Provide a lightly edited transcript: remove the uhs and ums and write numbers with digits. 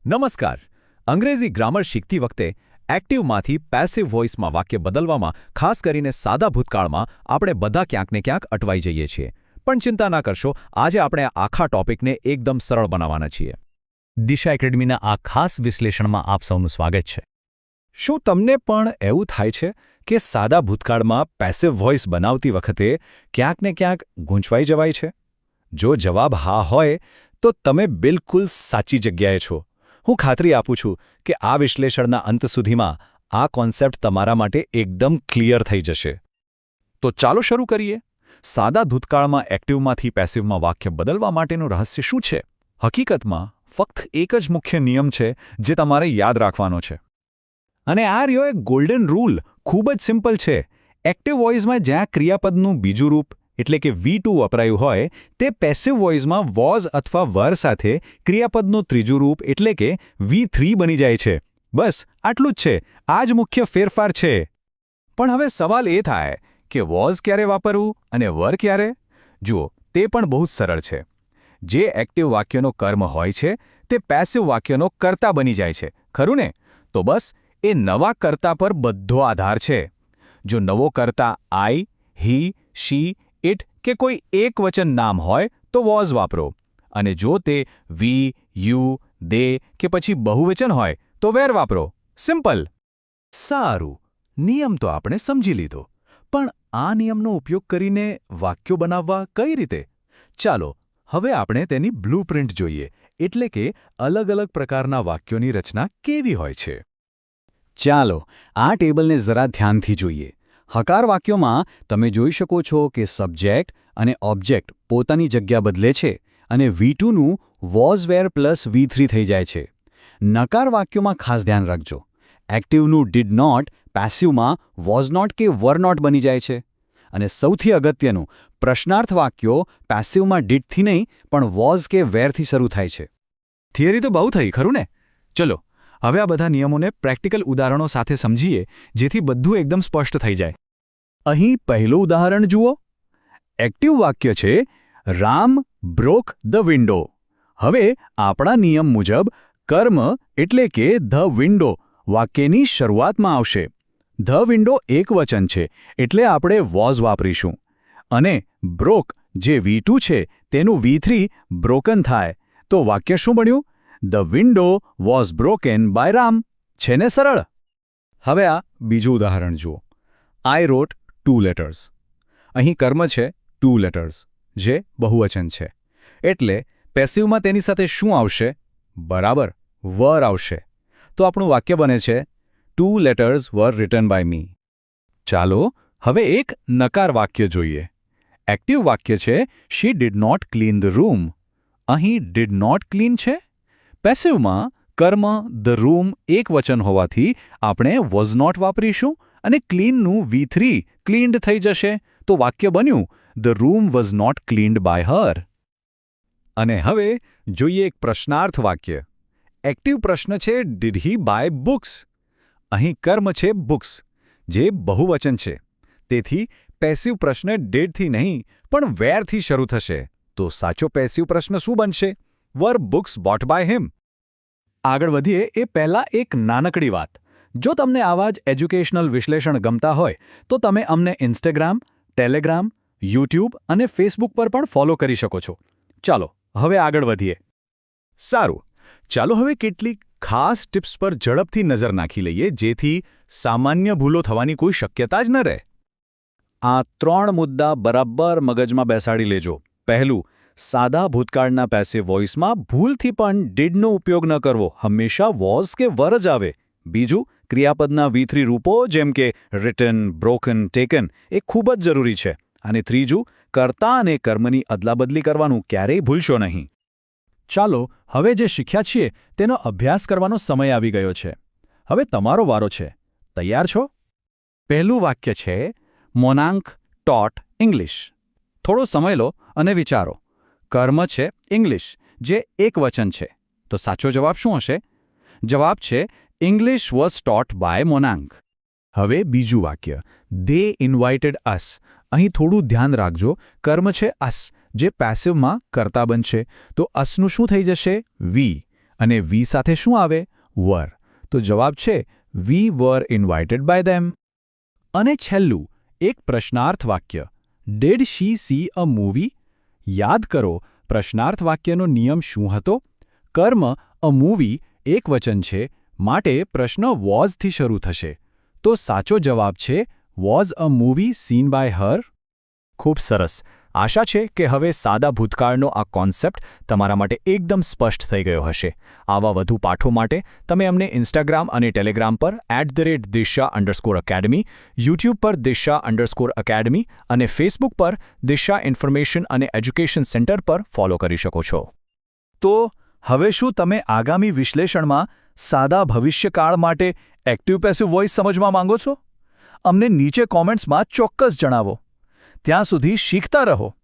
નમસ્કાર. અંગ્રેજી ગ્રામર શીખતી વખતે એક્ટિવમાંથી પેસિવ વોઇસમાં વાક્ય બદલવામાં ખાસ કરીને સાદા ભૂતકાળમાં આપણે બધા ક્યાંક ને ક્યાંક અટવાઈ જઈએ છીએ. પણ ચિંતા ના કરશો, આજે આપણે આખા ટોપિકને એકદમ સરળ બનાવવાના છીએ. દિશા એકેડમીના આ ખાસ વિશ્લેષણમાં આપ સૌનું સ્વાગત છે. શું તમને પણ એવું થાય છે કે સાદા ભૂતકાળમાં પેસિવ વોઇસ બનાવતી વખતે ક્યાંક ને ક્યાંક ગૂંચવાઈ જવાય છે? જો જવાબ હા હોય તો તમે બિલકુલ સાચી જગ્યાએ છો. હું ખાતરી આપું છું કે આ વિશ્લેષણના અંત સુધીમાં આ કોન્સેપ્ટ તમારા માટે એકદમ ક્લિયર થઈ જશે. તો ચાલો શરૂ કરીએ. સાદા ભૂતકાળમાં એક્ટિવમાંથી પેસિવમાં વાક્ય બદલવા માટેનું રહસ્ય શું છે? હકીકતમાં ફક્ત એક જ મુખ્ય નિયમ છે જે તમારે યાદ રાખવાનો છે. અને આ રહ્યો એક ગોલ્ડન રૂલ. ખૂબ જ સિમ્પલ છે. એક્ટિવ વોઇસમાં જ્યાં ક્રિયાપદનું બીજું રૂપ એટલે કે V2 વપરાયું હોય તે પેસિવ વોઇસમાં વોઝ અથવા વર સાથે ક્રિયાપદનું ત્રીજું રૂપ એટલે કે V3 બની જાય છે. બસ આટલું જ છે. આ જ મુખ્ય ફેરફાર છે. પણ હવે સવાલ એ થાય કે વોઝ ક્યારે વાપરવું અને વર ક્યારે? જુઓ, તે પણ બહુ જ સરળ છે. જે એક્ટિવ વાક્યનો કર્મ હોય છે તે પેસિવ વાક્યનો કર્તા બની જાય છે, ખરું ને? તો બસ એ નવા કર્તા પર બધો આધાર છે. જો નવો કર્તા આઈ, હી, શી, ઇટ કે કોઈ એક વચન નામ હોય તો વોઝ વાપરો, અને જો તે વી, યુ, દે કે પછી બહુવચન હોય તો વેર વાપરો. સિમ્પલ. સારું, નિયમ તો આપણે સમજી લીધો. પણ આ નિયમનો ઉપયોગ કરીને વાક્યો બનાવવા કઈ રીતે? ચાલો હવે આપણે તેની બ્લૂપ્રિન્ટ જોઈએ, એટલે કે અલગ અલગ પ્રકારના વાક્યોની રચના કેવી હોય છે. ચાલો આ ટેબલને જરા ધ્યાનથી જોઈએ. હકાર વાક્યોમાં તમે જોઈ શકો છો કે સબ્જેક્ટ અને ઓબ્જેક્ટ પોતાની જગ્યા બદલે છે અને V2નું વોઝ વેર પ્લસ V3 થઈ જાય છે. નકાર વાક્યોમાં ખાસ ધ્યાન રાખજો. એક્ટિવનું ડીડ નોટ પેસિવમાં વોઝ નોટ કે વર નોટ બની જાય છે. અને સૌથી અગત્યનું, પ્રશ્નાર્થ વાક્યો પેસિવમાં ડીડથી નહીં પણ વોઝ કે વેરથી શરૂ થાય છે. થિયરી તો બહુ થઈ, ખરું ને? ચલો હવે આ બધા નિયમોને પ્રેક્ટિકલ ઉદાહરણો સાથે સમજીએ જેથી બધું એકદમ સ્પષ્ટ થઈ જાય. અહીં પહેલું ઉદાહરણ જુઓ. એક્ટિવ વાક્ય છે રામ બ્રોક ધ વિન્ડો. હવે આપણા નિયમ મુજબ કર્મ એટલે કે ધ વિન્ડો વાક્યની શરૂઆતમાં આવશે. ધ વિન્ડો એકવચન છે એટલે આપણે વોઝ વાપરીશું. અને બ્રોક જે V2 છે તેનું V3 બ્રોકન થાય તો વાક્ય શું બન્યું? The window was broken by Ram. છે ને સરળ? હવે આ બીજું ઉદાહરણ જુઓ. I wrote 2 letters. અહીં કર્મ છે 2 letters, જે બહુવચન છે. એટલે પેસિવમાં તેની સાથે શું આવશે? બરાબર, were આવશે. તો આપણું વાક્ય બને છે 2 letters were written by me. ચાલો હવે એક નકાર વાક્ય જોઈએ. એક્ટિવ વાક્ય છે She did not clean the room. અહીં did not clean છે. પેસિવમાં કર્મ ધ રૂમ એક વચન હોવાથી આપણે વોઝ નોટ વાપરીશું અને ક્લીનનું V3 ક્લીન્ડ થઈ જશે. તો વાક્ય બન્યું the room was not cleaned by her. અને હવે જોઈએ એક પ્રશ્નાર્થ વાક્ય. એક્ટિવ પ્રશ્ન છે ડીડ હી બાય બુક્સ. અહીં કર્મ છે બુક્સ, જે બહુવચન છે. તેથી પેસિવ પ્રશ્ન ડીડથી નહીં પણ વેરથી શરૂ થશે. તો સાચો પેસિવ પ્રશ્ન શું બનશે? વર બુક્સ બોટ બાય હિમ. આગળ વધીએ એ પહેલાં એક નાનકડી વાત. જો તમને આવા જ એજ્યુકેશનલ વિશ્લેષણ ગમતા હોય તો તમે અમને ઇન્સ્ટાગ્રામ, ટેલિગ્રામ, યુટ્યુબ અને ફેસબુક પર પણ ફોલો કરી શકો છો. ચાલો હવે આગળ વધીએ. સારું, ચાલો હવે કેટલીક ખાસ ટિપ્સ પર ઝડપથી નજર નાખી લઈએ જેથી સામાન્ય ભૂલો થવાની કોઈ શક્યતા જ ન રહે. આ 3 મુદ્દા બરાબર મગજમાં બેસાડી લેજો. પહેલું, સાદા ભૂતકાળના પેસિવ વોઇસમાં ભૂલથી પણ ડીડનો ઉપયોગ ન કરવો. હંમેશા વોઝ કે વર જ આવે. બીજું, ક્રિયાપદના V3 રૂપો જેમ કે રિટન, બ્રોકન, ટેકન એ ખૂબ જ જરૂરી છે. અને ત્રીજું, કર્તા અને કર્મની અદલાબદલી કરવાનું ક્યારેય ભૂલશો નહીં. ચાલો હવે જે શીખ્યા છીએ તેનો અભ્યાસ કરવાનો સમય આવી ગયો છે. હવે તમારો વારો છે. તૈયાર છો? પહેલું વાક્ય છે મોનાંક ટોટ ઇંગ્લિશ. થોડો સમય લો અને વિચારો. કર્મ છે ઇંગ્લિશ, જે એકવચન છે. તો સાચો જવાબ શું હશે? જવાબ છે ઇંગ્લિશ વોઝ ટોટ બાય મોનાંક. હવે બીજું વાક્ય દે ઇન્વાઇટેડ અસ. અહીં થોડું ધ્યાન રાખજો. કર્મ છે અસ, જે પેસિવમાં કર્તા બનશે. તો અસનું શું થઈ જશે? વી. અને વી સાથે શું આવે? વર. તો જવાબ છે વી વર ઇન્વાઇટેડ બાય ધેમ. અને છેલ્લું એક પ્રશ્નાર્થ વાક્ય. Did she see a movie? યાદ કરો પ્રશ્નાર્થ વાક્યનો નિયમ શું હતો? કર્મ અ મૂવી એકવચન છે, માટે પ્રશ્ન વોઝથી શરૂ થશે. તો સાચો જવાબ છે was a movie seen by her? ખૂબ સરસ. આશા છે કે હવે સાદા ભૂતકાળનો આ કોન્સેપ્ટ તમારા માટે એકદમ સ્પષ્ટ થઈ ગયો હશે. આવા વધુ પાઠો માટે તમે અમને ઇન્સ્ટાગ્રામ અને ટેલિગ્રામ પર @disha_academy, યુટ્યુબ પર disha_academy અને ફેસબુક પર દિશા ઇન્ફોર્મેશન અને એજ્યુકેશન સેન્ટર પર ફોલો કરી શકો છો. તો હવે શું તમે આગામી વિશ્લેષણમાં સાદા ભવિષ્યકાળ માટે એક્ટિવ પેસિવ વોઇસ સમજવા માંગો છો? અમને નીચે કોમેન્ટ્સમાં ચોક્કસ જણાવો. ત્યાં સુધી શીખતા રહો.